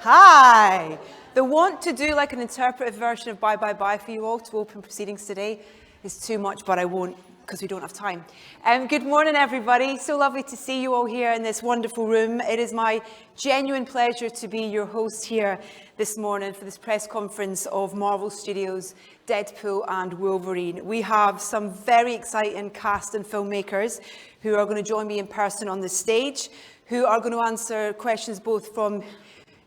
Hi. The want to do like an interpretive version of Bye Bye Bye for you all to open proceedings today is too much, but I won't because we don't have time. Good morning, everybody. So lovely to see you all here in this wonderful room. It is my genuine pleasure to be your host here this morning for this press conference of Marvel Studios' Deadpool and Wolverine. We have some very exciting cast and filmmakers who are going to join me in person on the stage, who are going to answer questions both from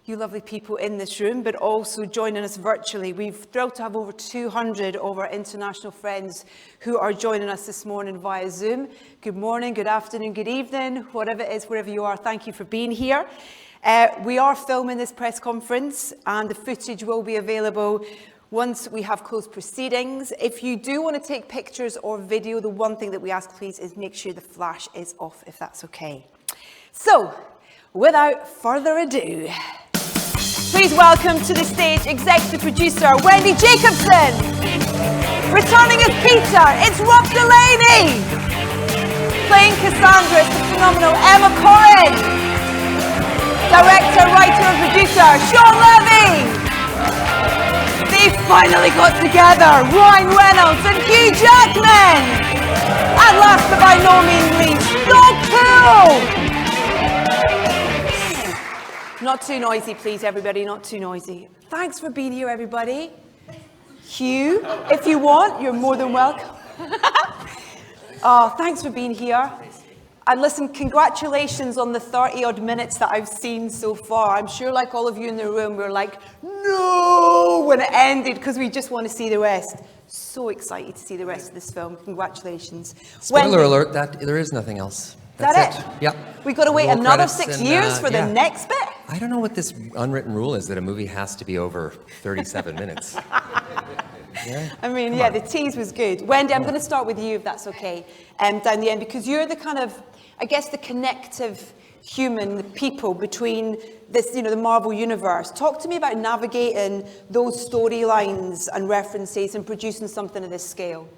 you lovely people in this room, but also joining us virtually. We're thrilled to have over 200 of our international friends who are joining us this morning via Zoom. Good morning, good afternoon, good evening, whatever it is, wherever you are, thank you for being here. We are filming this press conference and the footage will be available once we have closed proceedings. If you do want to take pictures or video, the one thing that we ask, please, is make sure the flash is off, if that's okay. So, without further ado, please welcome to the stage executive producer Wendy Jacobson. Returning as Peter, it's Rob Delaney. Playing Cassandra, it's the phenomenal Emma Corrin. Director, writer and producer Shawn Levy. They finally got together, Reynolds and Hugh Jackman. And last but by no means least, Deadpool. Not too noisy, please, everybody, not too noisy. Thanks for being here, everybody. Hugh, if you want, you're more than welcome. Thanks for being here. And listen, congratulations on the 30-odd minutes that I've seen so far. I'm sure, like all of you in the room, we're like, no, when it ended, because we just want to see the rest. So excited to see the rest of this film. Congratulations. Spoiler alert, that there is nothing else. That's it? Yeah. We've got to wait another 6 years for the next bit? I don't know what this unwritten rule is that a movie has to be over 37 minutes. Yeah? I mean, yeah, the tease was good. Wendy, I'm going to start with you, if that's okay, down the end, because you're the kind of, I guess, the connective human, the people between this, the Marvel Universe. Talk to me about navigating those storylines and references and producing something of this scale.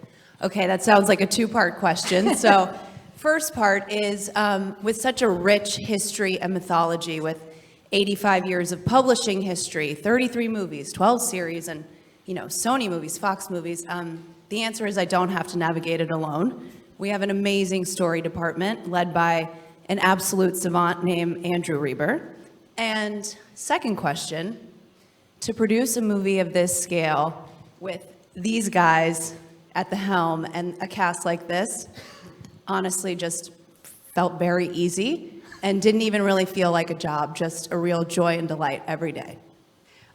Okay, that sounds like a two-part question. So, first part is, with such a rich history and mythology, with 85 years of publishing history, 33 movies, 12 series, and Sony movies, Fox movies, the answer is I don't have to navigate it alone. We have an amazing story department led by an absolute savant named Andrew Reber. And second question, to produce a movie of this scale with these guys at the helm and a cast like this, honestly just felt very easy and didn't even really feel like a job, just a real joy and delight every day.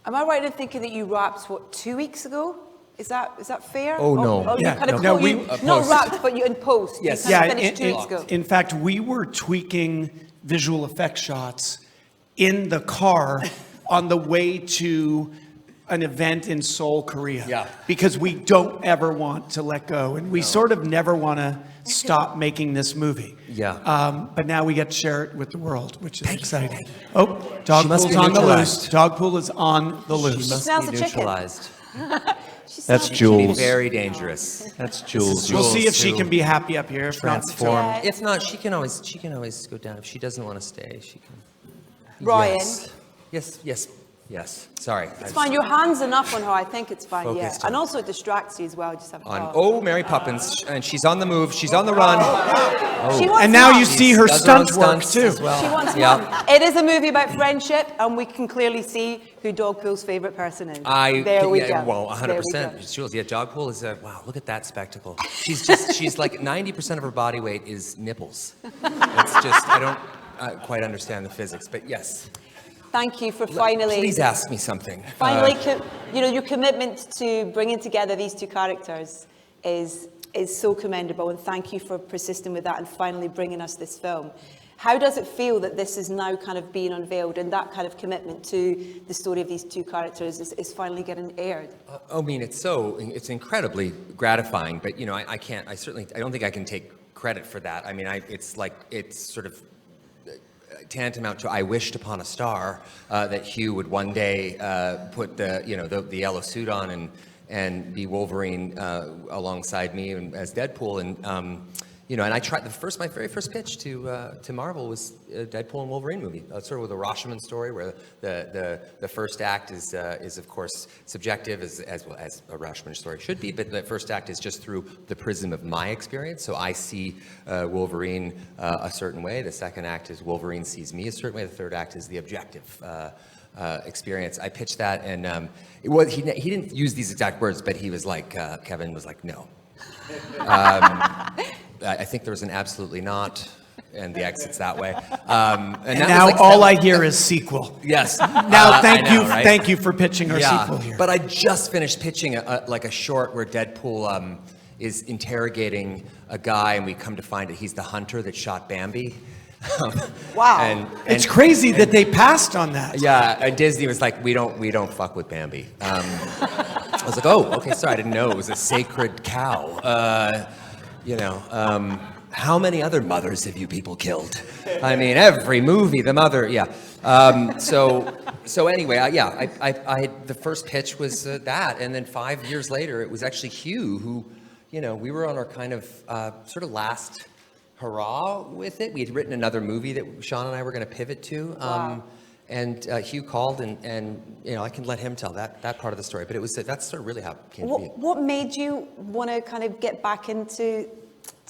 Am I right in thinking that you wrapped, 2 weeks ago? Is that fair? Oh, no. Oh, yeah, you kind of no, not wrapped, but you in post. Yes. You kind of finished 2 weeks ago. In fact, we were tweaking visual effects shots in the car on the way to an event in Seoul, Korea. Yeah. Because we don't ever want to let go, and we sort of never want to stop making this movie. Yeah. But now we get to share it with the world, which is exciting. Oh, She must Dogpool's be on the neutralized. loose. Dogpool is on the She loose. must smells be the chicken. neutralized. That's She'd be Jules. very dangerous. That's Jules. We'll see if she who can be happy up here. If not, transformed. Yeah. If not, she can always go down. If she doesn't want to stay, she can. Ryan. Yes. Sorry. It's fine. Your hand's enough on her. I think it's fine. Yeah. Focused And on- also it distracts you as well. Just have Mary Poppins, and she's on the move. She's on the run. She wants and now mum. you see her Does her own stunt work stunts too. as well. She wants Yeah. mum. It is a movie about friendship, and we can clearly see who Dogpool's favourite person is. There we go. Well, There we 100%. go. Jules, yeah, Dogpool is wow, look at that spectacle. She's like 90% of her body weight is nipples. It's just, I don't quite understand the physics, but yes. Thank you for finally. Please ask me something. Finally, your commitment to bringing together these two characters is so commendable, and thank you for persisting with that and finally bringing us this film. How does it feel that this is now kind of being unveiled and that kind of commitment to the story of these two characters is finally getting aired? I mean, it's incredibly gratifying, but I don't think I can take credit for that. I mean, it's sort of tantamount to I wished upon a star that Hugh would one day put the yellow suit on and be Wolverine alongside me and as Deadpool, and and I tried my very first pitch to Marvel was a Deadpool and Wolverine movie, sort of with a Rashomon story where the first act is of course subjective as well as a Rashomon story should be, but the first act is just through the prism of my experience. So I see Wolverine a certain way. The second act is Wolverine sees me a certain way. The third act is the objective experience. I pitched that, and he didn't use these exact words, but he was like, Kevin was like, no. I think there was an absolutely not, and the exit's that way. And now all I hear is sequel. Yes. Now right? thank you for pitching our sequel here. But I just finished pitching a short where Deadpool is interrogating a guy, and we come to find that he's the hunter that shot Bambi. Wow. And It's crazy that they passed on that. yeah, and Disney was like, we don't fuck with Bambi. I was like, oh, okay, sorry, I didn't know it was a sacred cow. How many other mothers have you people killed? I mean, every movie, the mother, yeah. So anyway, I the first pitch was that, and then 5 years later, it was actually Hugh who, we were on our kind of sort of last hurrah with it. We had written another movie that Shawn and I were going to pivot to. Wow. And Hugh called, and I can let him tell that part of the story. But that's sort of really how it came to be. What made you want to kind of get back into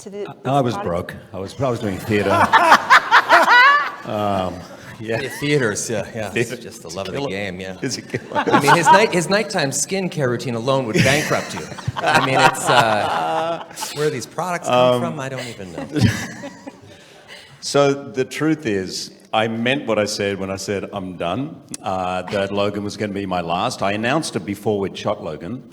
the? I was broke. I was doing theater. Yeah, theaters, yeah. It's just the love of the game, yeah. It's a killer. I mean, his nighttime skincare routine alone would bankrupt you. I mean, it's where these products come from, I don't even know. So the truth is, I meant what I said when I said I'm done, that Logan was going to be my last. I announced it before we'd shot Logan,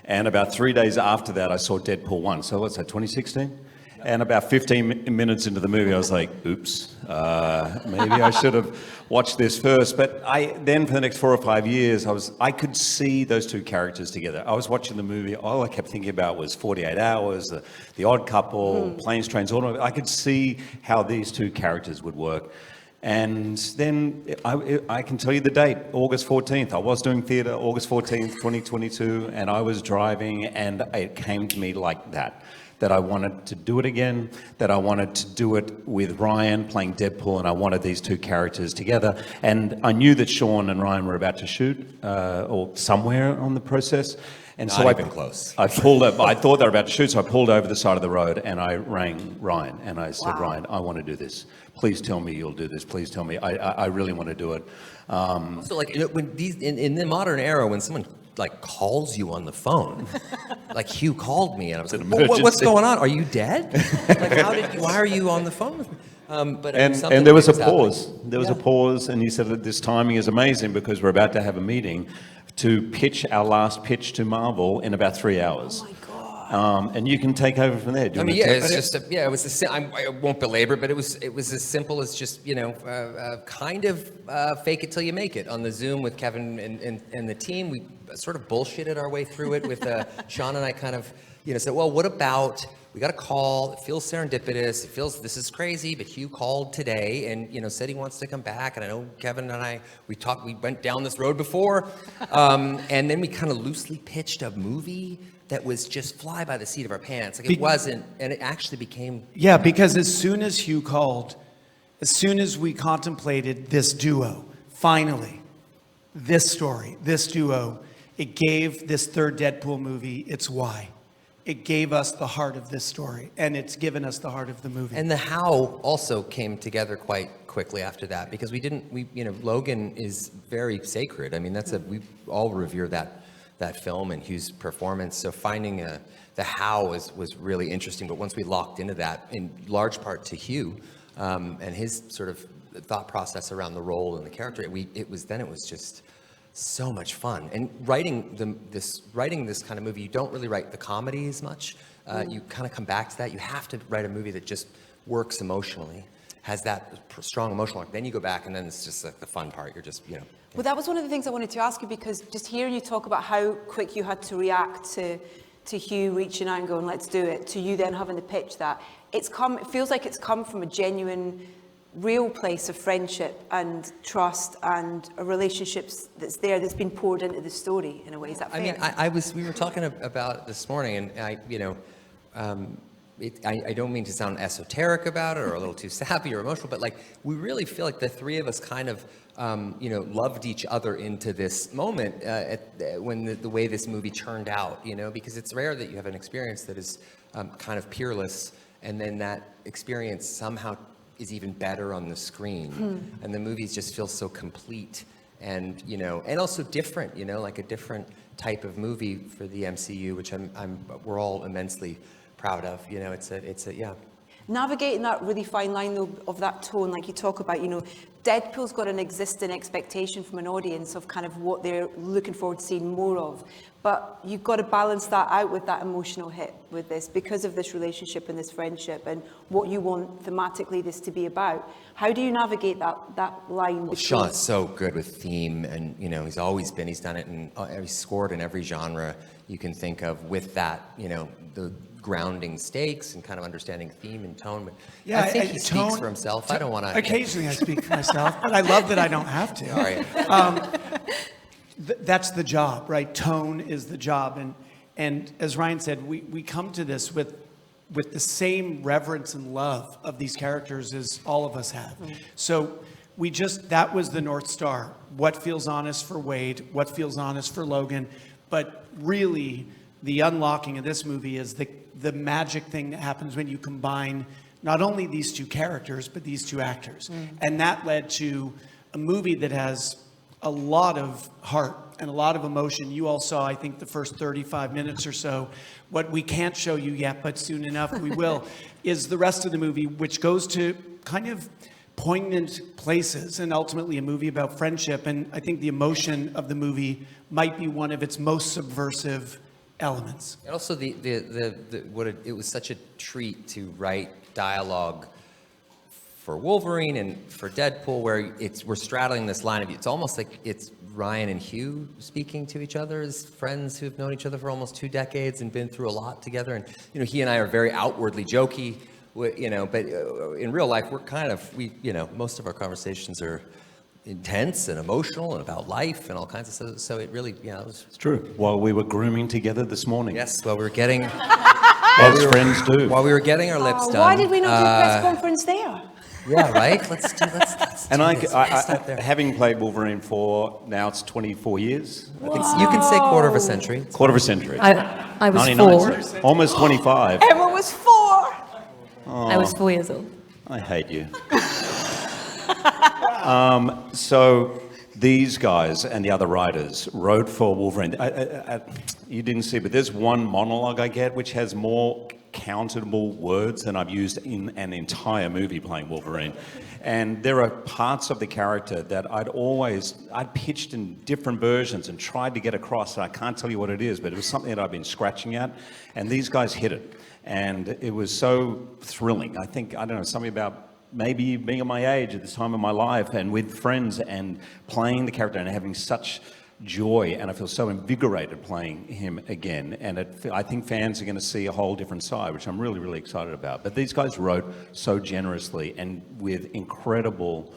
and about 3 days after that, I saw Deadpool 1. So what's that, 2016? And about 15 minutes into the movie, I was like, oops, maybe I should have watched this first. But then for the next 4 or 5 years, I could see those two characters together. I was watching the movie, all I kept thinking about was 48 Hours, The Odd Couple, Planes, Trains, Automobiles. I could see how these two characters would work. And then I can tell you the date, August 14th. I was doing theatre, August 14th, 2022, and I was driving, and it came to me like that I wanted to do it again, that I wanted to do it with Ryan playing Deadpool, and I wanted these two characters together. And I knew that Shawn and Ryan were about to shoot, or somewhere on the process. And so Not even close. I pulled up, I thought they were about to shoot, so I pulled over the side of the road and I rang Ryan and I said, Wow. Ryan, I want to do this. Please tell me you'll do this. Please tell me. I really want to do it. So like when these in the modern era, when someone like calls you on the phone, like Hugh called me, and I was like, "What's going on? Are you dead? Like, why are you on the phone with me?" But And there was a pause. There was a pause, and he said that this timing is amazing because we're about to have a meeting to pitch our last pitch to Marvel in about 3 hours. Oh my God. And you can take over from there. I mean, yeah, it's just it was I won't belabor, but it was as simple as just kind of fake it till you make it on the Zoom with Kevin and the team. We sort of bullshitted our way through it with Shawn and I kind of said, well, what about we got a call? It feels serendipitous. It feels this is crazy, but Hugh called today and said he wants to come back. And I know Kevin and I we went down this road before, and then we kind of loosely pitched a movie that was just fly by the seat of our pants. Like it wasn't, and it actually became. Yeah, because as soon as Hugh called, as soon as we contemplated this duo, finally, this story, this duo, it gave this third Deadpool movie its why. It gave us the heart of this story, and it's given us the heart of the movie. And the how also came together quite quickly after that, because Logan is very sacred. I mean, we all revere that film and Hugh's performance. So finding the how was really interesting. But once we locked into that, in large part to Hugh and his sort of thought process around the role and the character, it was just so much fun. And writing this kind of movie, you don't really write the comedy as much. You kind of come back to that. You have to write a movie that just works emotionally, has that strong emotional arc. Then you go back, and then it's just like the fun part. You're just Well, that was one of the things I wanted to ask you, because just hearing you talk about how quick you had to react to Hugh reaching out and going, let's do it, to you then having to pitch that, it feels like it's come from a genuine, real place of friendship and trust and a relationship that's been poured into the story in a way. Is that fair? I mean, we were talking about it this morning, and I don't mean to sound esoteric about it or a little too sappy or emotional, but like we really feel like the three of us kind of loved each other into this moment when the way this movie turned out, because it's rare that you have an experience that is kind of peerless, and then that experience somehow is even better on the screen, and the movies just feel so complete and and also different, like a different type of movie for the MCU, which we're all immensely proud of. It's a Navigating that really fine line, though, of that tone, like you talk about, Deadpool's got an existing expectation from an audience of kind of what they're looking forward to seeing more of. But you've got to balance that out with that emotional hit with this because of this relationship and this friendship and what you want thematically this to be about. How do you navigate that line? Well, Shawn's so good with theme, and he's done it, and he's scored in every genre you can think of with that, the grounding stakes and kind of understanding theme and tone. But Yeah, I think he speaks for himself. I don't want to. Occasionally I speak for myself, but I love that I don't have to. All right. That's the job, right? Tone is the job. And as Ryan said, we come to this with the same reverence and love of these characters as all of us have. So that was the North Star. What feels honest for Wade, what feels honest for Logan. But really, the unlocking of this movie is the magic thing that happens when you combine not only these two characters, but these two actors. And that led to a movie that has a lot of heart and a lot of emotion. You all saw, I think, the first 35 minutes or so. What we can't show you yet, but soon enough we will, is the rest of the movie, which goes to kind of poignant places and ultimately a movie about friendship. And I think the emotion of the movie might be one of its most subversive elements. And also it was such a treat to write dialogue for Wolverine and for Deadpool, where we're straddling this line of, it's almost like it's Ryan and Hugh speaking to each other as friends who've known each other for almost 2 decades and been through a lot together. And he and I are very outwardly jokey, but in real life most of our conversations are intense and emotional and about life and all kinds of stuff. So it really, it was. It's true. While we were grooming together this morning. Yes, while we were getting. As friends do. While we were getting our lips done. Why did we not do a press conference there? Yeah, right. Let's do And this. having played Wolverine for now it's 24 years. I think you can say quarter of a century. Quarter of a century. I was 99, 4. almost 25. Emma was 4. I was 4 years old. I hate you. So these guys and the other writers wrote for Wolverine. You didn't see, but there's one monologue I get which has more countable words than I've used in an entire movie playing Wolverine. And there are parts of the character that I'd pitched in different versions and tried to get across, and I can't tell you what it is, but it was something that I've been scratching at, and these guys hit it. And it was so thrilling. I don't know, something about maybe being at my age at this time of my life and with friends and playing the character and having such joy, and I feel so invigorated playing him again. And I think fans are going to see a whole different side, which I'm really, really excited about. But these guys wrote so generously and with incredible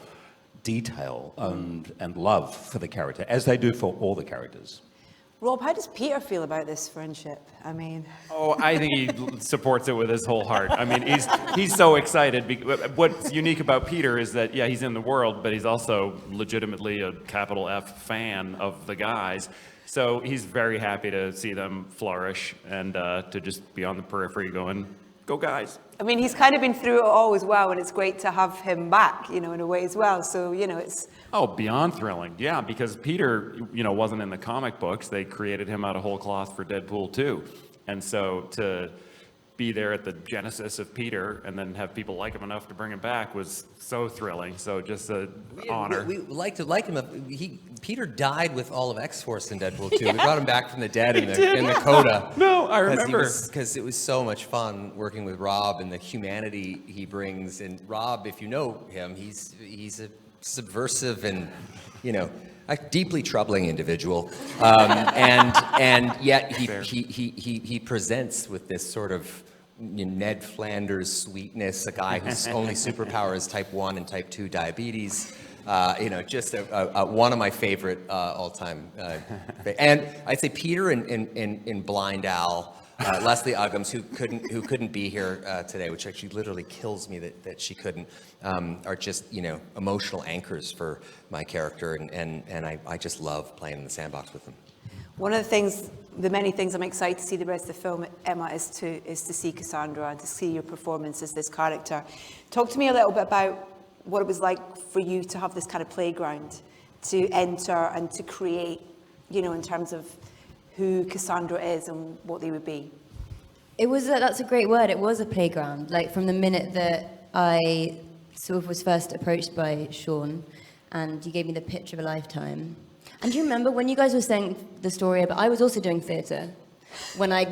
detail and love for the character, as they do for all the characters. Rob, how does Peter feel about this friendship? I mean... Oh, I think he supports it with his whole heart. I mean, he's so excited. What's unique about Peter is that, yeah, he's in the world, but he's also legitimately a capital F fan of the guys. So he's very happy to see them flourish and to just be on the periphery going, go guys. I mean, he's kind of been through it all as well, and it's great to have him back, in a way as well. So, it's... Oh, beyond thrilling. Yeah, because Peter, wasn't in the comic books. They created him out of whole cloth for Deadpool 2. And so to be there at the genesis of Peter and then have people like him enough to bring him back was so thrilling. So just an honor. We like him. Peter died with all of X-Force in Deadpool 2. We brought him back from the dead in the coda. No, I remember. Because it was so much fun working with Rob and the humanity he brings. And Rob, if you know him, he's a subversive and, a deeply troubling individual, and yet he presents with this sort of Ned Flanders sweetness, a guy whose only superpower is type 1 and type 2 diabetes. Just one of my favorite all-time. And I'd say Peter in Blind Al Leslie Uggams, who couldn't be here today, which actually literally kills me that she couldn't, are just, emotional anchors for my character, and I just love playing in the sandbox with them. One of the many things I'm excited to see the rest of the film, Emma, is to see Cassandra and to see your performance as this character. Talk to me a little bit about what it was like for you to have this kind of playground to enter and to create, in terms of who Cassandra is and what they would be. That's a great word. It was a playground. Like from the minute that I sort of was first approached by Shawn, and you gave me the pitch of a lifetime. And do you remember when you guys were saying the story about, I was also doing theatre when I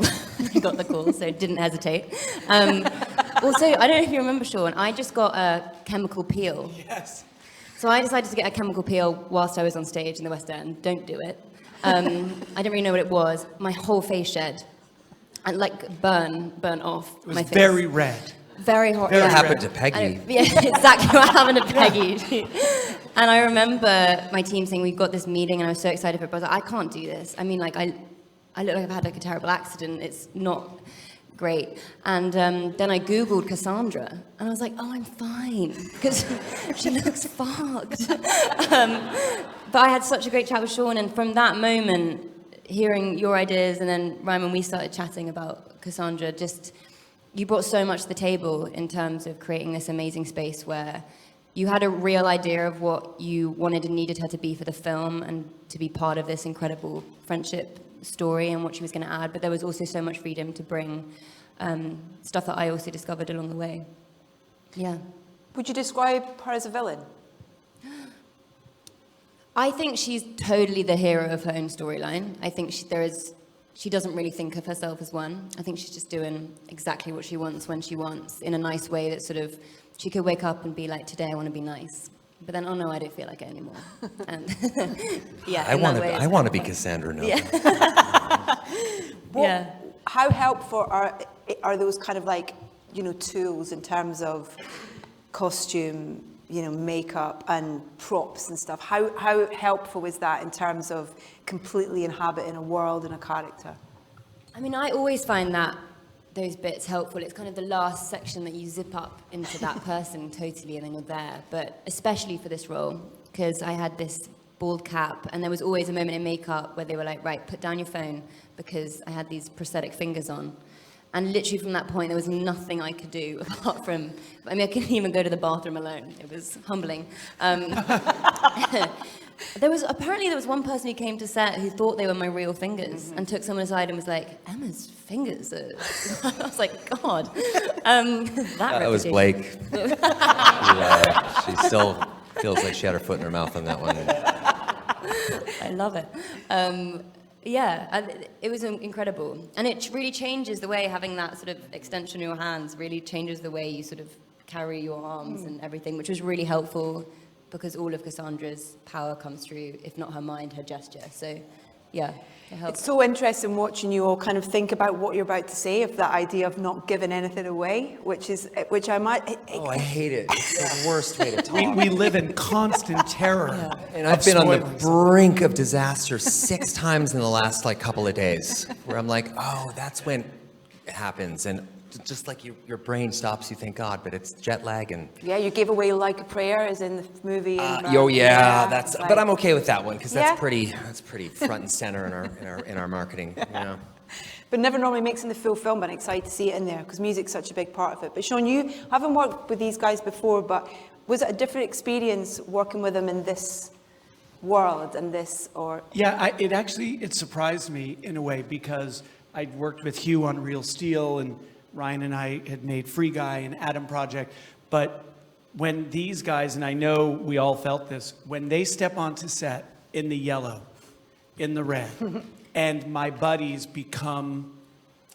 got the call, so didn't hesitate. Also, I don't know if you remember, Shawn, I just got a chemical peel. Yes. So I decided to get a chemical peel whilst I was on stage in the West End. Don't do it. I didn't really know what it was. My whole face shed and burn off It was my face. very red. Very hot. What happened to Peggy? Yeah, exactly what happened to Peggy. And I remember my team saying, we've got this meeting, and I was so excited for it, but I was like, I can't do this. I mean, I look like I've had a terrible accident. It's not great. And then I Googled Cassandra, and I was like, oh, I'm fine, because she looks fucked. But I had such a great chat with Shawn, and from that moment, hearing your ideas, and then Ryan, when we started chatting about Cassandra, you brought so much to the table in terms of creating this amazing space where you had a real idea of what you wanted and needed her to be for the film and to be part of this incredible friendship story and what she was going to add, but there was also so much freedom to bring stuff that I also discovered along the way. Yeah. Would you describe her as a villain? I think she's totally the hero of her own storyline. I think she doesn't really think of herself as one. I think she's just doing exactly what she wants when she wants, in a nice way that sort of, she could wake up and be like, today I want to be nice. But then, oh no, I don't feel like it anymore. And yeah, I want to be Cassandra now. Yeah. How helpful are those kind of tools in terms of costume, makeup and props and stuff? How helpful is that in terms of completely inhabiting a world and a character? I mean, I always find those bits helpful. It's kind of the last section that you zip up into that person totally, and then you're there. But especially for this role, because I had this bald cap, and there was always a moment in makeup where they were like, right, put down your phone, because I had these prosthetic fingers on. And literally from that point, there was nothing I could do apart from, I couldn't even go to the bathroom alone. It was humbling. There was one person who came to set who thought they were my real fingers and took someone aside and was like, Emma's fingers are... I was like, God. That was Blake. Yeah, she still feels like she had her foot in her mouth on that one. I love it. It was incredible. And it really changes the way having that sort of extension of your hands really changes the way you sort of carry your arms and everything, which was really helpful because all of Cassandra's power comes through, if not her mind, her gesture. So, yeah, it helps. It's so interesting watching you all kind of think about what you're about to say, of that idea of not giving anything away, which I might... Oh, I hate it. It's the worst way to talk. We live in constant terror. Yeah. And I've been on the brink of disaster 6 times in the last couple of days, where I'm like, oh, that's when it happens. And just like your brain stops, you thank God, but it's jet lag and... Yeah, you gave away Like a Prayer, as in the movie. But I'm okay with that one, because that's pretty front and center in our marketing. Yeah. But never normally makes in the full film, but I'm excited to see it in there, because music's such a big part of it. But Shawn, you haven't worked with these guys before, but was it a different experience working with them in this world and this, or... Yeah, it surprised me in a way, because I'd worked with Hugh on Real Steel, and Ryan and I had made Free Guy and Atom Project, but when these guys, and I know we all felt this, when they step onto set in the yellow, in the red, and my buddies become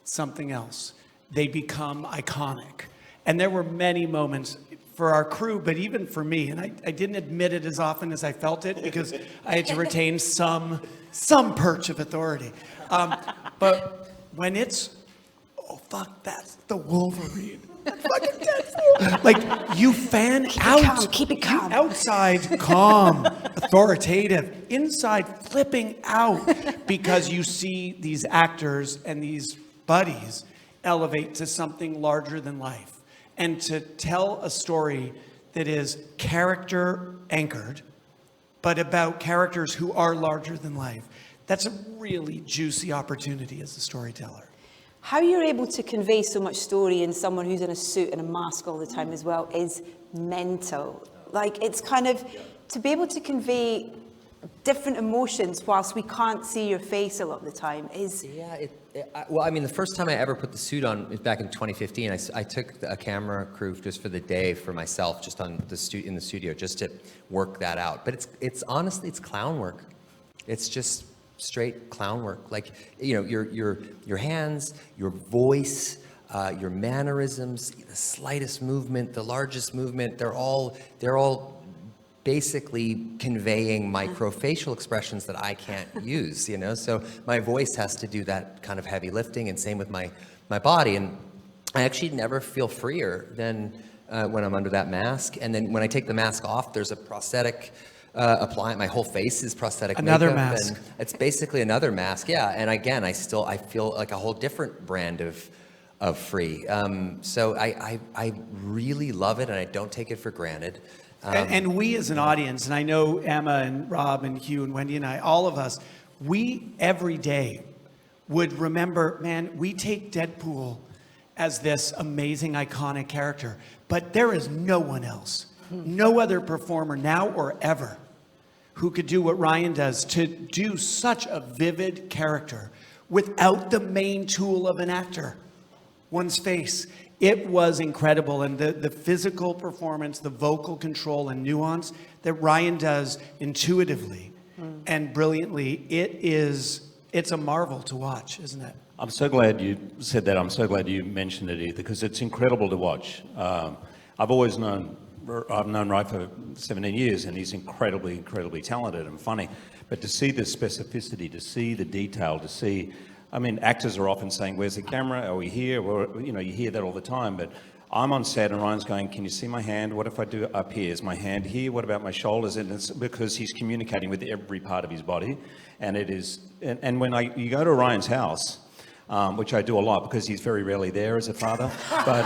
something else, they become iconic. And there were many moments for our crew, but even for me, and I didn't admit it as often as I felt it, because I had to retain some perch of authority. But when it's, oh, fuck, that's the Wolverine. Fucking Deadpool. You fan out. Keep it calm. Outside, calm, authoritative. Inside, flipping out. Because you see these actors and these buddies elevate to something larger than life. And to tell a story that is character anchored, but about characters who are larger than life, that's a really juicy opportunity as a storyteller. How you're able to convey so much story in someone who's in a suit and a mask all the time as well is mental. Like, it's kind of, to be able to convey different emotions whilst we can't see your face a lot of the time is... Yeah, well, I mean, the first time I ever put the suit on was back in 2015. I took a camera crew just for the day for myself, just on in the studio, just to work that out. But it's honestly, it's clown work. It's just straight clown work. Like, you know, your hands, your voice, your mannerisms, the slightest movement, the largest movement, they're all basically conveying microfacial expressions that I can't use, you know? So my voice has to do that kind of heavy lifting, and same with my body. And I actually never feel freer than when I'm under that mask. And then when I take the mask off, there's a prosthetic applying. My whole face is prosthetic Another makeup, mask. and it's basically another mask, yeah. And again, I feel like a whole different brand of free. So I really love it, and I don't take it for granted. And we as an audience, and I know Emma and Rob and Hugh and Wendy and I, all of us, we every day would remember, man, we take Deadpool as this amazing, iconic character, but there is no one else, no other performer now or ever who could do what Ryan does, to do such a vivid character without the main tool of an actor, one's face. It was incredible, and the physical performance, the vocal control and nuance that Ryan does intuitively and brilliantly, it's a marvel to watch, isn't it? I'm so glad you said that. I'm so glad you mentioned it, Edith, because it's incredible to watch. I've known Ry for 17 years, and he's incredibly talented and funny. But to see the specificity, to see the detail, to see... I mean, actors are often saying, where's the camera? Are we here? Well, you know, you hear that all the time, but I'm on set and Ryan's going, can you see my hand? What if I do up here? Is my hand here? What about my shoulders? And it's because he's communicating with every part of his body. And it is, and when you go to Ryan's house, which I do a lot because he's very rarely there as a father, but...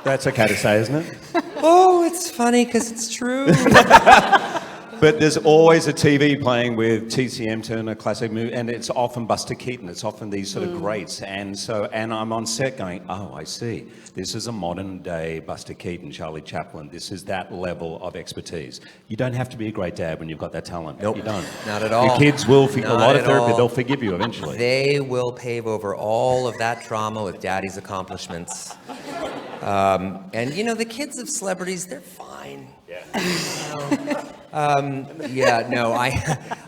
That's okay to say, isn't it? Oh, it's funny because it's true. But there's always a TV playing with TCM Turner classic movie, and it's often Buster Keaton. It's often these sort of greats, and I'm on set going, oh, I see. This is a modern day Buster Keaton, Charlie Chaplin. This is that level of expertise. You don't have to be a great dad when you've got that talent. Nope, you don't. not at all. Your kids will forgive a Not lot of at therapy. all. They'll forgive you eventually. They will pave over all of that trauma with daddy's accomplishments. And you know, the kids of celebrities, they're fine. Yeah. You know,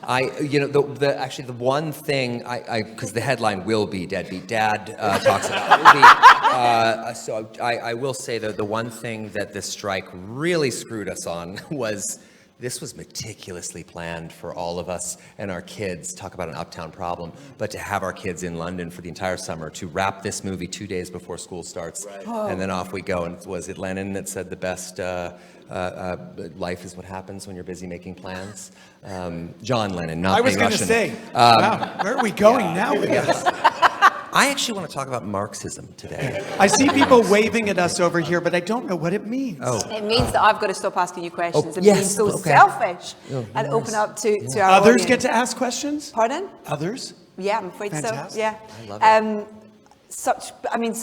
actually the one thing because the headline will be Deadbeat Dad talks about movie. So I will say that the one thing that this strike really screwed us on was this was meticulously planned for all of us and our kids. Talk about an uptown problem, but to have our kids in London for the entire summer, to wrap this movie 2 days before school starts, and then off we go. And was it Lennon that said the best life is what happens when you're busy making plans? John Lennon, not I was being going to Russian. say, wow, where are we going now with this? I actually want to talk about Marxism today. I see people waving at us over here, but I don't know what it means. Oh. It means that I've got to stop asking you questions and yes, being so okay. selfish and yes. open up to our Others audience. get to ask questions? Pardon? Others? Yeah, I'm afraid Fantastic. so. Yeah. I love it. So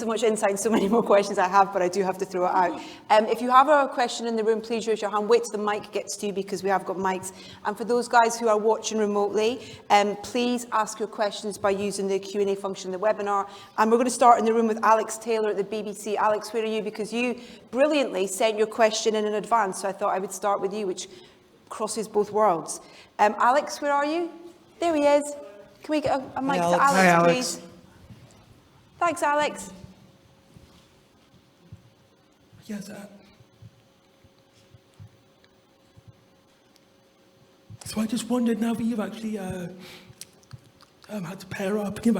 much insight and so many more questions I have, but I do have to throw it out. If you have a question in the room, please raise your hand. Wait till the mic gets to you because we have got mics. And for those guys who are watching remotely, please ask your questions by using the Q&A function in the webinar. And we're going to start in the room with Alex Taylor at the BBC. Alex, where are you? Because you brilliantly sent your question in advance, so I thought I would start with you, which crosses both worlds. Alex, where are you? There he is. Can we get a mic to Alex, Hi, Alex. please? Thanks, Alex. Yes, so I just wondered, now that you've actually had to pair up, and you've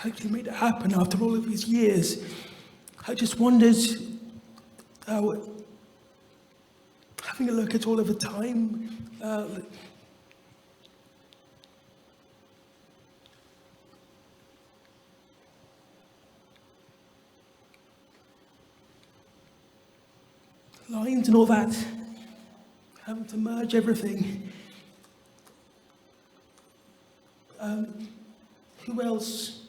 actually made it happen after all of these years, I just wondered, having a look at all of the time, lines and all that, having to merge everything. Who else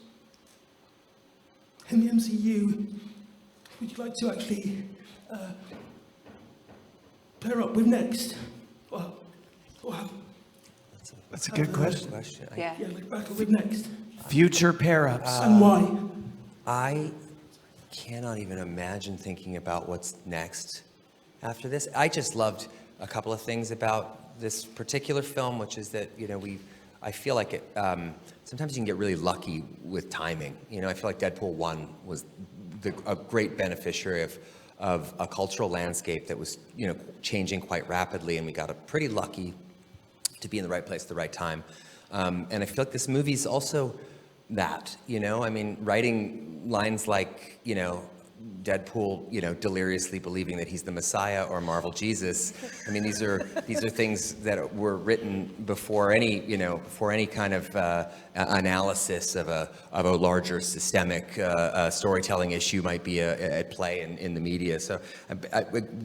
in the MCU would you like to actually pair up with next? Well, That's a good question. Yeah. yeah, like battle with next. Future pair-ups. And why? I cannot even imagine thinking about what's next after this. I just loved a couple of things about this particular film, which is that, I feel like it, sometimes you can get really lucky with timing. I feel like Deadpool 1 was a great beneficiary of a cultural landscape that was, changing quite rapidly, and we got pretty lucky to be in the right place at the right time. And I feel like this movie's also that, writing lines like, Deadpool, deliriously believing that he's the Messiah or Marvel Jesus. I mean, these are things that were written before any kind of analysis of a larger systemic storytelling issue might be at play in the media. So I'm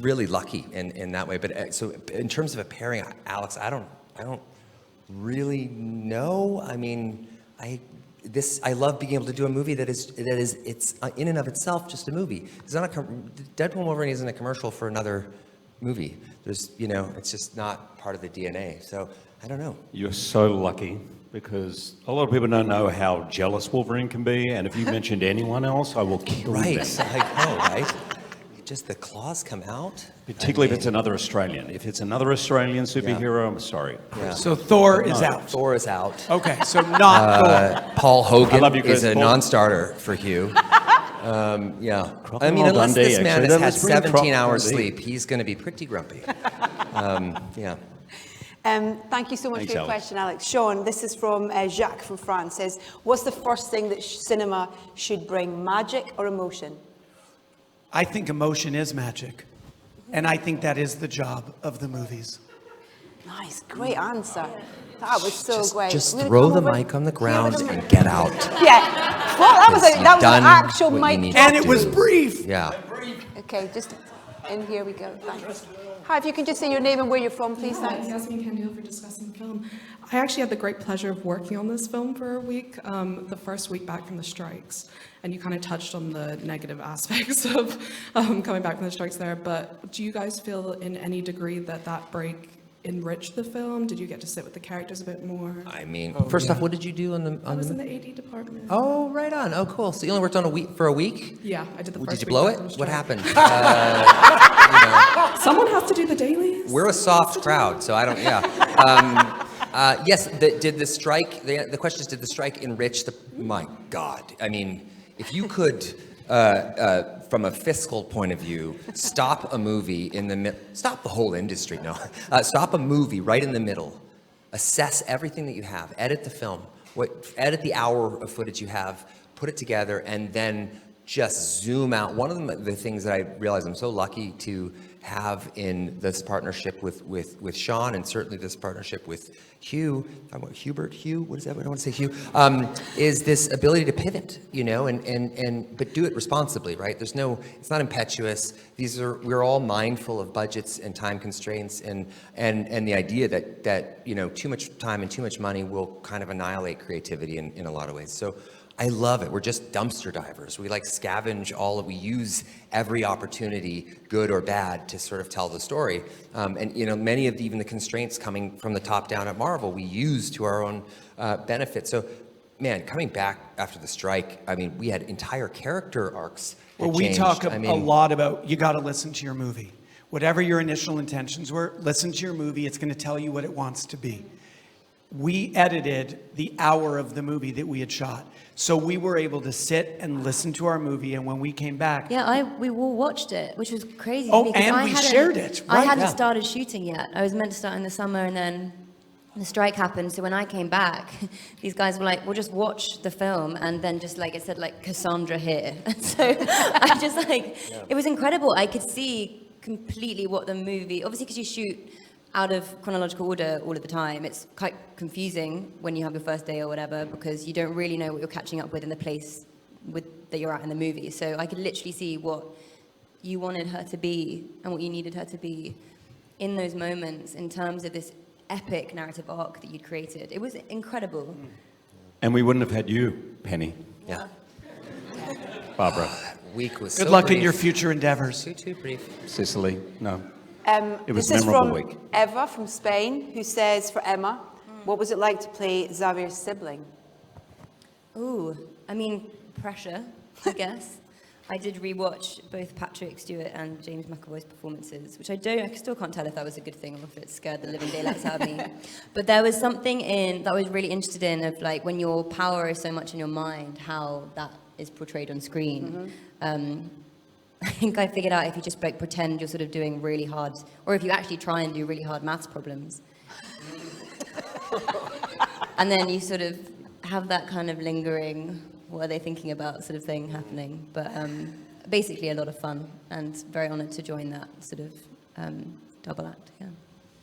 really lucky in that way. But so in terms of a pairing, Alex, I don't really know. I mean, I love being able to do a movie that is it's in and of itself just a movie. It's not Deadpool Wolverine isn't a commercial for another movie. There's it's just not part of the DNA. So I don't know. You're so lucky because a lot of people don't know how jealous Wolverine can be, and if you mentioned anyone else, I will kill Right, them. I know, right? Just the claws come out. Particularly if it's another Australian. If it's another Australian superhero, I'm sorry. Yeah. So Thor is out. Thor is out. Okay, so not Thor. Paul I love you, Hogan is Chris. a Paul. non-starter for Hugh. Yeah. I Crocodile mean, unless Dundee, this man actually. has had Let's bring 17 Crocodile hours Dundee. sleep, he's going to be pretty grumpy. Yeah. Thank you so much Thanks, for your Alex. question, Alex. Sean, this is from Jacques from France. Says, what's the first thing that cinema should bring, magic or emotion? I think emotion is magic. And I think that is the job of the movies. Nice, great answer. That was so great. Just I'm gonna throw come the over mic on the here ground with a and mic. get out. Yeah. Well, that was Yes, that was you've an done actual what you mic need drop. And it was brief. Yeah. Okay, just in here we go. Thanks. Hi, if you can just say your name and where you're from, please. Thanks. Yasmin Kandil for discussing the film. I actually had the great pleasure of working on this film for a week, the first week back from the strikes. And you kind of touched on the negative aspects of coming back from the strikes there. But do you guys feel in any degree that break enriched the film? Did you get to sit with the characters a bit more? I mean, first off, what did you do on the? I was in the AD department. Oh, right on. Oh, cool. So you only worked on for a week? Yeah, I did the first Did you week blow back it? from the What strike. happened? Someone has to do the dailies. We're a soft crowd, so I don't. Yeah. Yes. Did the strike? The question is, did the strike enrich the? My God. I mean, if you could, from a fiscal point of view, stop a movie in the stop the whole industry. No, stop a movie right in the middle. Assess everything that you have. Edit the film. Edit the hour of footage you have. Put it together, and then just zoom out. One of the things that I realize I'm so lucky to have in this partnership with Shawn, and certainly this partnership with Hugh, Hugh, what is that? I don't want to say Hugh, is this ability to pivot, but do it responsibly, right? It's not impetuous. We're all mindful of budgets and time constraints, and the idea that too much time and too much money will kind of annihilate creativity in a lot of ways. So I love it. We're just dumpster divers. We scavenge we use every opportunity, good or bad, to sort of tell the story. And many of even the constraints coming from the top down at Marvel, we use to our own benefit. So, man, coming back after the strike, I mean, we had entire character arcs that Well, we changed. talk I mean, a lot about, you got to listen to your movie. Whatever your initial intentions were, listen to your movie. It's going to tell you what it wants to be. We edited the hour of the movie that we had shot. So we were able to sit and listen to our movie, and when we came back, Yeah, we all watched it, which was crazy. Oh, because and I we hadn't- shared it, I right, hadn't yeah. started shooting yet. I was meant to start in the summer, and then the strike happened. So when I came back, these guys were like, "We'll just watch the film," and then just it said Cassandra here. And so I just it was incredible. I could see completely what the movie. Obviously, because you shoot out of chronological order all of the time, it's quite confusing when you have your first day or whatever, because you don't really know what you're catching up with in the place that you're at in the movie. So I could literally see what you wanted her to be and what you needed her to be in those moments in terms of this epic narrative arc that you'd created. It was incredible. And we wouldn't have had you, Penny. Yeah. Barbara. Week was Good so luck brief. in your future endeavors. Too brief. Sicily. No. It was This a is memorable from week. Eva from Spain, who says, for Emma, what was it like to play Xavier's sibling? Ooh, I mean, pressure, I guess. I did rewatch both Patrick Stewart and James McAvoy's performances, which I still can't tell if that was a good thing or if it scared the living daylights out of me. But there was something that I was really interested in of like when your power is so much in your mind, how that is portrayed on screen. I think I figured out if you just pretend you're sort of doing really hard, or if you actually try and do really hard maths problems. And then you sort of have that kind of lingering, what are they thinking about sort of thing happening. But basically a lot of fun and very honoured to join that sort of double act, yeah.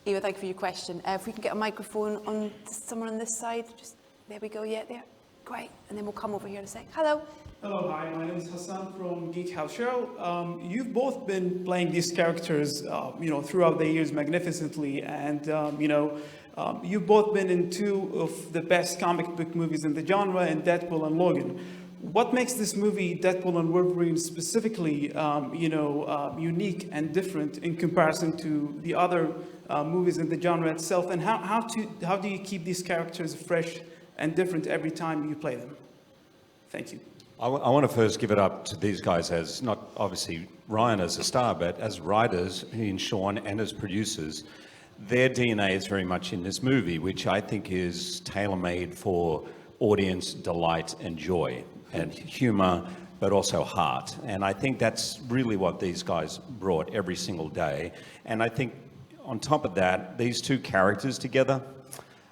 Eva, thank you for your question. If we can get a microphone on someone on this side, just there we go, yeah, there. Great, and then we'll come over here in a sec. Hello. Hello, hi, my name is Hassan from Geek House Show. You've both been playing these characters, throughout the years magnificently, and, you've both been in two of the best comic book movies in the genre, in Deadpool and Logan. What makes this movie, Deadpool and Wolverine, specifically, unique and different in comparison to the other movies in the genre itself, and how do you keep these characters fresh and different every time you play them? Thank you. I want to first give it up to these guys as not obviously Ryan as a star, but as writers, he and Shawn, and as producers. Their DNA is very much in this movie, which I think is tailor-made for audience delight and joy and humor, but also heart. And I think that's really what these guys brought every single day. And I think on top of that, these two characters together,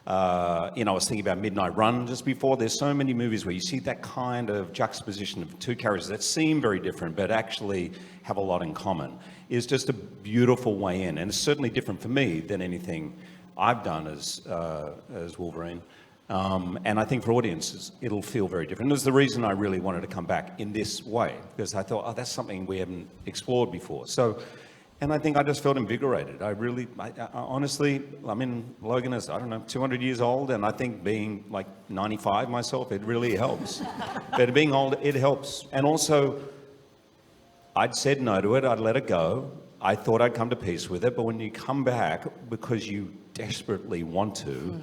I was thinking about Midnight Run just before. There's so many movies where you see that kind of juxtaposition of two characters that seem very different, but actually have a lot in common. It's just a beautiful way in, and it's certainly different for me than anything I've done as Wolverine. And I think for audiences, it'll feel very different. It was the reason I really wanted to come back in this way, because I thought, that's something we haven't explored before. So. And I think I just felt invigorated. I honestly, I mean, Logan is, 200 years old, and I think being like 95 myself, it really helps. But being old, it helps. And also, I'd said no to it, I'd let it go. I thought I'd come to peace with it, but when you come back, because you desperately want to,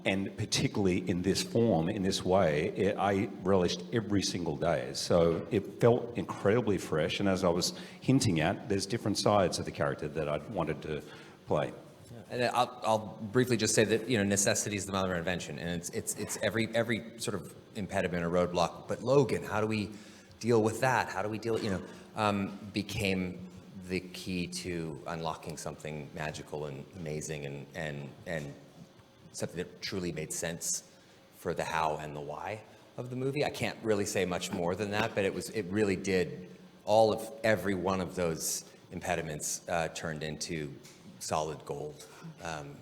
and particularly in this form, in this way, I relished every single day. So it felt incredibly fresh. And as I was hinting at, there's different sides of the character that I wanted to play. And I'll briefly just say that necessity is the mother of invention, and it's every sort of impediment or roadblock. But Logan, how do we deal with that? How do we deal? Became the key to unlocking something magical and amazing and something that truly made sense for the how and the why of the movie. I can't really say much more than that, but it really did. Every one of those impediments turned into solid gold. I'm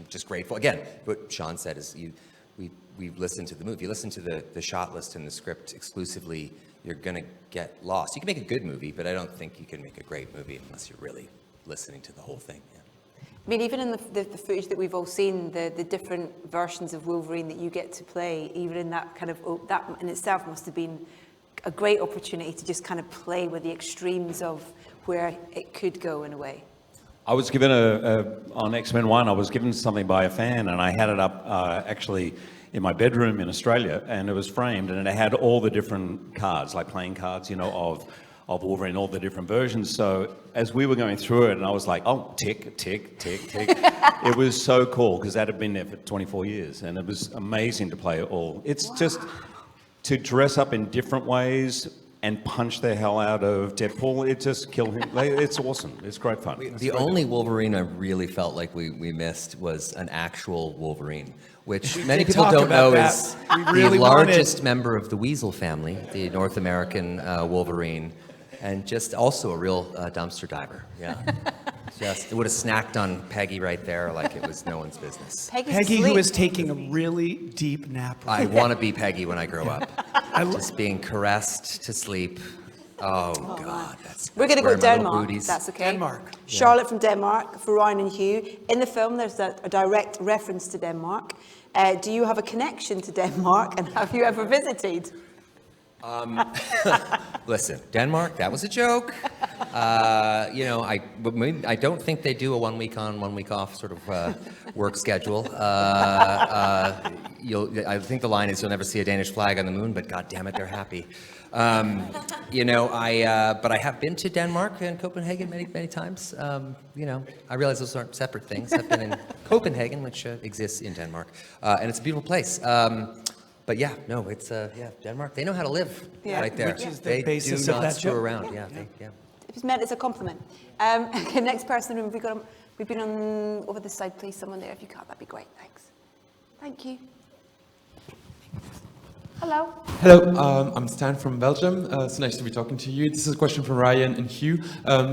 just grateful. Again, what Shawn said is we listened to the movie. You listen to the shot list and the script exclusively, you're going to get lost. You can make a good movie, but I don't think you can make a great movie unless you're really listening to the whole thing. Yeah. I mean, even in the footage that we've all seen, the different versions of Wolverine that you get to play, even in that kind of, that in itself must have been a great opportunity to just kind of play with the extremes of where it could go in a way. I was given on X-Men 1, I was given something by a fan, and I had it up actually in my bedroom in Australia, and it was framed, and it had all the different cards, like playing cards, of Wolverine, all the different versions. So as we were going through it, and I was like, oh, tick, tick, tick, tick. It was so cool, because that had been there for 24 years, and it was amazing to play it all. It's just to dress up in different ways and punch the hell out of Deadpool, it just killed him. It's awesome. It's great fun. The only Wolverine I really felt like we missed was an actual Wolverine, which many people don't know is the largest member of the Weasel family, the North American Wolverine, and just also a real dumpster diver. Yeah. It would have snacked on Peggy right there like it was no one's business. Peggy, who is taking a really deep nap. I want to be Peggy when I grow up. Just being caressed to sleep Oh, God. We're going to go where to my little Denmark. booties- That's okay. Denmark. Charlotte from Denmark, for Ryan and Hugh. In the film, there's a direct reference to Denmark. Do you have a connection to Denmark, and have you ever visited? Listen, Denmark, that was a joke. I don't think they do a 1 week on, 1 week off sort of work schedule. I think the line is you'll never see a Danish flag on the moon, but God damn it, they're happy. But I have been to Denmark and Copenhagen many times. I realize those aren't separate things. I've been in Copenhagen, which exists in Denmark, and it's a beautiful place. But yeah, no, it's Denmark. They know how to live right there. Which is the they basis do of not that screw joke. around. Yeah. Yeah. It was meant as a compliment. Okay, next person in the room. We've been on over this side, please. Someone there, if you can't, that'd be great. Thanks. Thank you. Hello. Hello, I'm Stan from Belgium. It's nice to be talking to you. This is a question from Ryan and Hugh.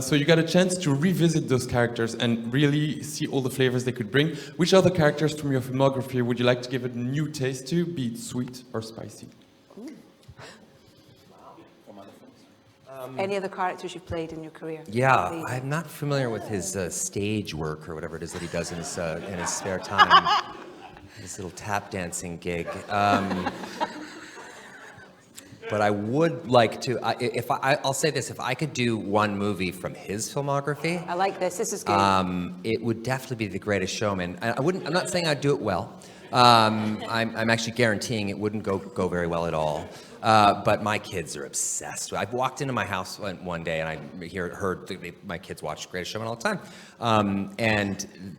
So you got a chance to revisit those characters and really see all the flavors they could bring. Which other characters from your filmography would you like to give it a new taste to, be it sweet or spicy? Any other characters you've played in your career? Yeah, Please. I'm not familiar with his stage work or whatever it is that he does in his spare time. His little tap dancing gig. But I would like to. I'll say this: if I could do one movie from his filmography, I like this. This is good. it would definitely be The Greatest Showman. I'm not saying I'd do it well. I'm actually guaranteeing it wouldn't go very well at all. But my kids are obsessed. I walked into my house one day and I heard my kids watch Greatest Showman all the time.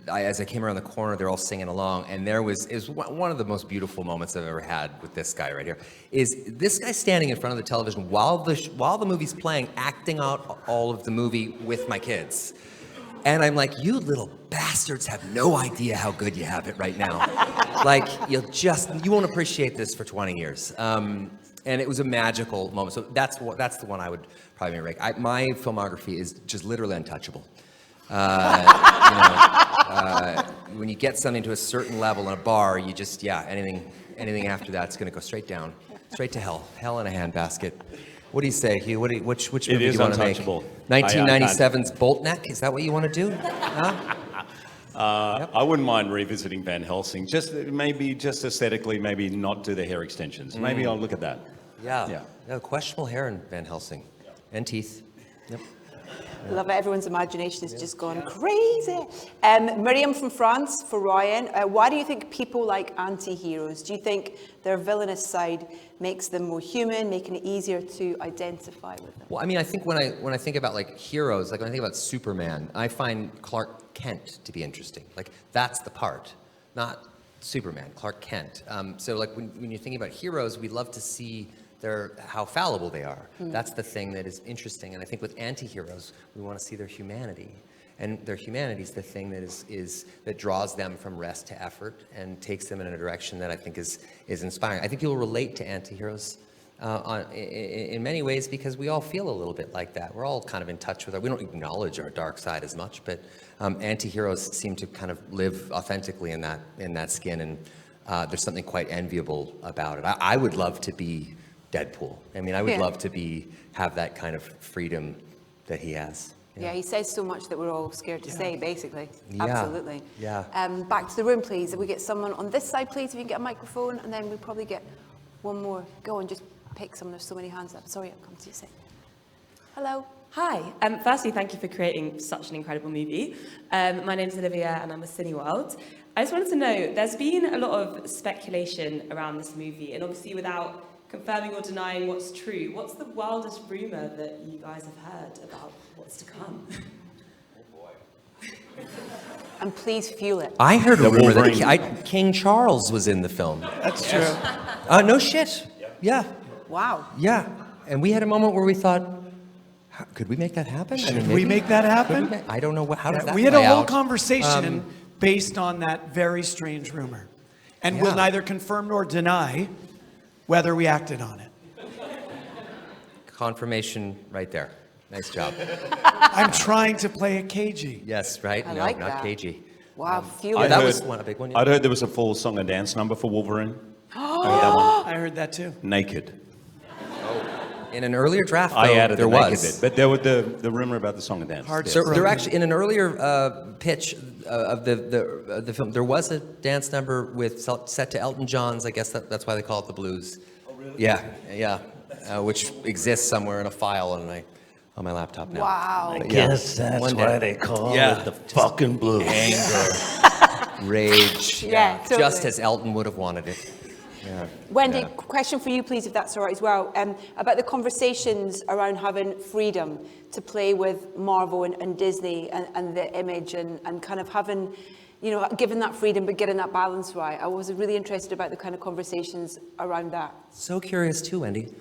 As I came around the corner, they're all singing along, and it was one of the most beautiful moments I've ever had with this guy right here. Is this guy standing in front of the television while the movie's playing, acting out all of the movie with my kids. And I'm like, you little bastards have no idea how good you have it right now. Like, you won't appreciate this for 20 years. And it was a magical moment. So that's the one I would probably make. My filmography is just literally untouchable. When you get something to a certain level in a bar, you just, anything after that's going to go straight down, straight to hell. Hell in a handbasket. What do you say, Hugh? Which movie do you want to make? untouchable. 1997's Bolt Neck? Is that what you want to do? Huh? I wouldn't mind revisiting Van Helsing. Just aesthetically, maybe not do the hair extensions. Maybe I'll look at that. Yeah. Questionable hair in Van Helsing. And teeth. Yep. Love it. Everyone's imagination has just gone crazy. Miriam from France, for Ryan. Why do you think people like anti-heroes? Do you think their villainous side makes them more human, making it easier to identify with them? Well, I mean, I think when I think about like heroes, like when I think about Superman, I find Clark Kent to be interesting. Like that's the part, not Superman, Clark Kent. So like when you're thinking about heroes, we love to see how fallible they are. That's the thing that is interesting. And I think with anti-heroes, we want to see their humanity. And their humanity is the thing that draws them from rest to effort and takes them in a direction that I think is inspiring. I think you'll relate to anti-heroes in many ways because we all feel a little bit like that. We're all kind of in touch with we don't acknowledge our dark side as much, but anti-heroes seem to kind of live authentically in that skin, and there's something quite enviable about it. I would love to be Deadpool. I mean, I would love to have that kind of freedom that he has. Yeah, he says so much that we're all scared to say, basically. Yeah. Absolutely. Yeah. Back to the room, please. If we get someone on this side, please, if you can get a microphone, and then we'll probably get one more. Go on, just pick someone. There's so many hands up. Sorry, I'll come to you soon. Hello. Hi. Firstly, thank you for creating such an incredible movie. My name's Olivia, and I'm a Cineworld. I just wanted to know, there's been a lot of speculation around this movie, and obviously without confirming or denying what's true, what's the wildest rumour that you guys have heard about what's to come? And please fuel it. I heard a rumor that King Charles was in the film. That's true. No shit. Yeah. Wow. Yeah. And we had a moment where we thought, could we make that happen? Should we make that happen? I don't know how does that We had a play whole out? conversation based on that very strange rumor. And we'll neither confirm nor deny whether we acted on it. Confirmation right there. Nice job. I'm trying to play it cagey. Yes, right? I No, like not that. cagey. Wow, fuel Yeah, it. that was a big one. Yeah. I'd heard there was a full song and dance number for Wolverine. I heard that one. I heard that too. Naked. In an earlier draft, though, I added there the naked was. bit, but there was the rumor about the song and dance. So there actually, in an earlier pitch of the film, there was a dance number set to Elton John's. I guess that's why they call it the blues. Oh, really? Yeah, which exists somewhere in a file on my laptop now. Wow. But I guess that's why they call it the fucking blues. Anger, rage. Yeah, totally. Just as Elton would have wanted it. Yeah. Wendy, Yeah. question for you, please, if that's all right as well, about the conversations around having freedom to play with Marvel and Disney and the image and kind of having, given that freedom but getting that balance right. I was really interested about the kind of conversations around that. So curious too, Wendy.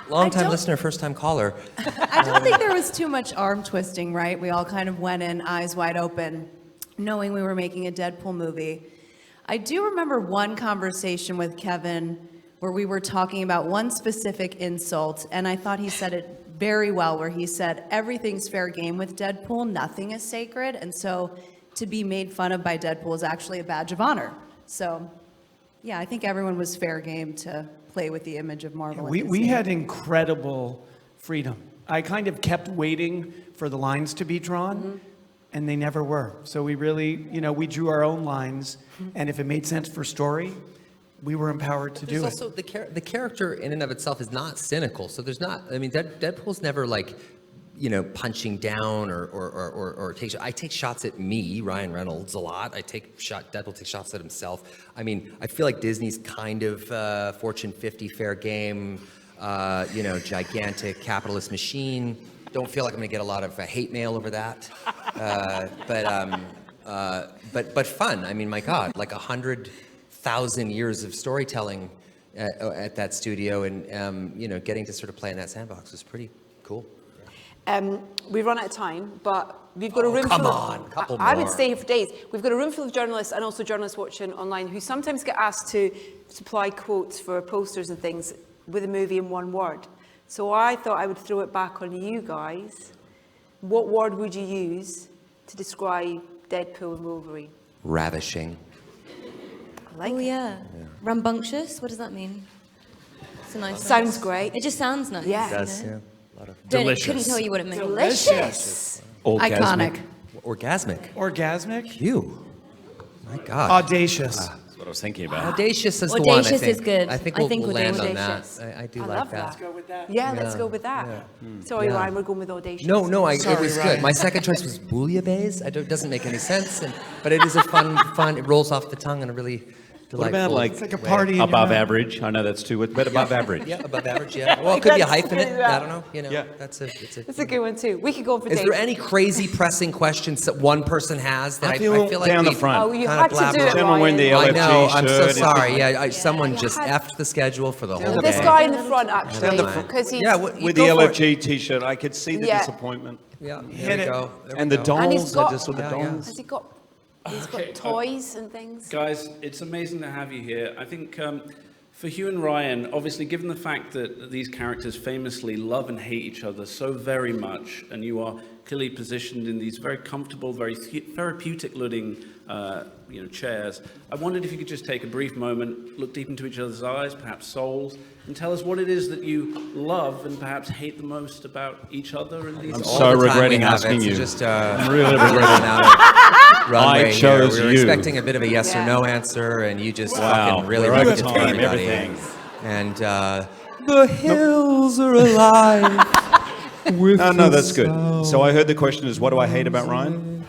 Long-time listener, first-time caller. I don't think there was too much arm twisting, right? We all kind of went in eyes wide open, knowing we were making a Deadpool movie. I do remember one conversation with Kevin where we were talking about one specific insult, and I thought he said it very well, where he said, everything's fair game with Deadpool, nothing is sacred, and so to be made fun of by Deadpool is actually a badge of honor. So, yeah, I think everyone was fair game to play with the image of Marvel. We had incredible freedom. I kind of kept waiting for the lines to be drawn, and they never were. So we really, we drew our own lines, and if it made sense for story, we were empowered to do it. There's also the character in and of itself is not cynical. So there's not. I mean, Deadpool's never like, punching down or take. I take shots at me, Ryan Reynolds, a lot. Deadpool takes shots at himself. I mean, I feel like Disney's kind of Fortune 50 fair game, gigantic capitalist machine. Don't feel like I'm gonna get a lot of hate mail over that, but fun. I mean, my God, like 100,000 years of storytelling at that studio, and getting to sort of play in that sandbox was pretty cool. We've run out of time, but we've got a room come full on, of... couple I would more. stay here for days. We've got a room full of journalists and also journalists watching online who sometimes get asked to supply quotes for posters and things with a movie in one word. So I thought I would throw it back on you guys. What word would you use to describe Deadpool and Wolverine? Ravishing. I like it. Yeah. Rambunctious, what does that mean? It's a nice Sounds great. It just sounds nice. Yeah. It does, yeah. A lot of Couldn't tell you what it meant. Delicious. Iconic. Orgasmic. Orgasmic? Phew. My God. Audacious. That's what I was thinking about. Audacious is the one, I Audacious think. is good. I think I we'll, think we'll we'll do land on that. audacious. I do I like love that. that. Go with that. Yeah, let's go with that. Sorry, Yeah. Ryan, we're going with audacious. No, it Sorry, was Ryan. good. My second choice was bouillabaisse. It doesn't make any sense, but it is a fun. It rolls off the tongue in a really delightful. What about It's like a party in above your mouth. average? I know that's too much, but above average. Yeah, above average. Yeah. Well, it could be a That's hyphenate. good, yeah. I don't know. Yeah. It's It's a good one, too. We could go for Is days. there any crazy pressing questions that one person has that I I feel feel like down the we've front. Oh, you kind had of to do blabbered? it, Gentleman wearing the Ryan. I know. I'm so shirt. sorry. Yeah, someone You just had- effed the schedule for the whole This day. guy in the front, actually, Down the because he's... Yeah, you With the go for it. LFG t-shirt, I could see the Yeah. disappointment. Yeah, Hit there we it. go. There And we the go. And he's dolls, got- I just saw the Yeah, dolls. Has he got... He's got Okay, toys and things. Guys, it's amazing to have you here. I think for Hugh and Ryan, obviously, given the fact that these characters famously love and hate each other so very much, and you are clearly positioned in these very comfortable, very therapeutic-looking chairs, I wondered if you could just take a brief moment, look deep into each other's eyes, perhaps souls, and tell us what it is that you love and perhaps hate the most about each other and these. I'm All so the time regretting we have asking it, so you. Just, I'm really regretting. Runway chose here. We were you. expecting a bit of a yes or Yeah. no answer, and you just Wow. fucking really We're ripped over it to time, everybody. everything. And the hills are alive. with No, the that's good. sound. So I heard the question is, what do I hate about Ryan?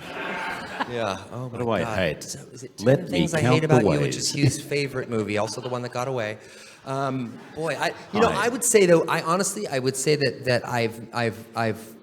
Yeah. Oh, What do I hate? So is it Let 10 me things I count hate the about you, ways. which is Hugh's favorite movie, also the one that got away. I would say though, I would say that I've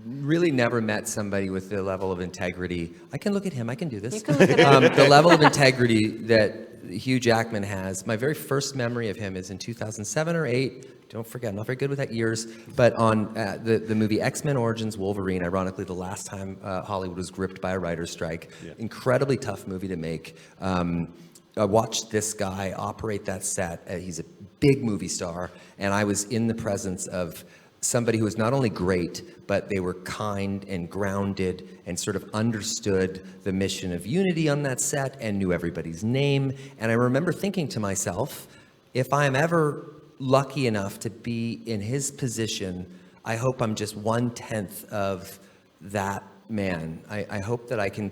really never met somebody with the level of integrity. I can look at him. I can do this. You can look at him. The level of integrity that Hugh Jackman has. My very first memory of him is in 2007 or 8. Don't forget, I'm not very good with that years, but on the movie X-Men Origins Wolverine, ironically the last time Hollywood was gripped by a writer's strike. Yeah. Incredibly tough movie to make. I watched this guy operate that set. He's a big movie star, and I was in the presence of somebody who was not only great, but they were kind and grounded and sort of understood the mission of unity on that set and knew everybody's name. And I remember thinking to myself, if I'm ever lucky enough to be in his position, I hope I'm just 1/10 of that man. I hope that I can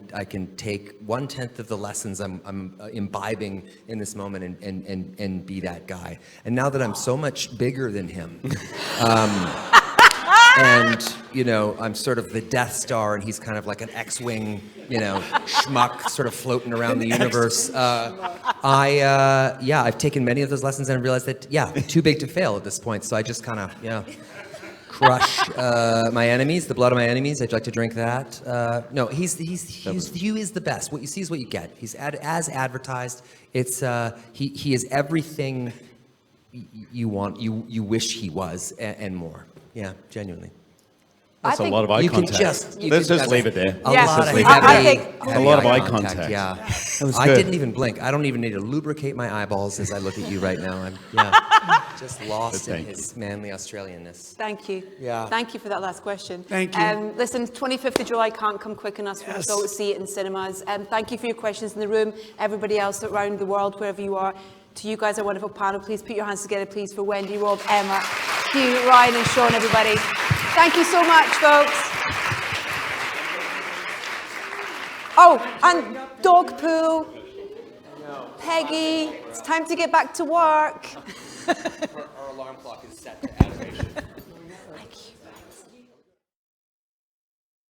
take 1/10 of the lessons I'm imbibing in this moment and be that guy. And now that I'm so much bigger than him, and I'm sort of the Death Star, and he's kind of like an X-wing, schmuck, sort of floating around the universe. I've taken many of those lessons and realized that too big to fail at this point. So I just kind of crush my enemies, the blood of my enemies. I'd like to drink that. No, Hugh is the best. What you see is what you get. He's as advertised. It's he is everything you want, you wish he was, and more. Yeah, genuinely. That's a lot of eye contact. Let's just leave it there. A lot of eye contact. Yeah. I didn't even blink. I don't even need to lubricate my eyeballs as I look at you right now. I'm just lost in his manly Australianness. Thank you. Yeah. Thank you for that last question. Thank you. Listen, 25th of July can't come quick enough for us all to see it in cinemas. Thank you for your questions in the room. Everybody else around the world, wherever you are. To you guys, our wonderful panel, please put your hands together, please, for Wendy, Rob, Emma, Hugh, Ryan, and Shawn, everybody. Thank you so much, folks. Oh, and dog poo. Peggy, it's time to get back to work. Our alarm clock is set to activation.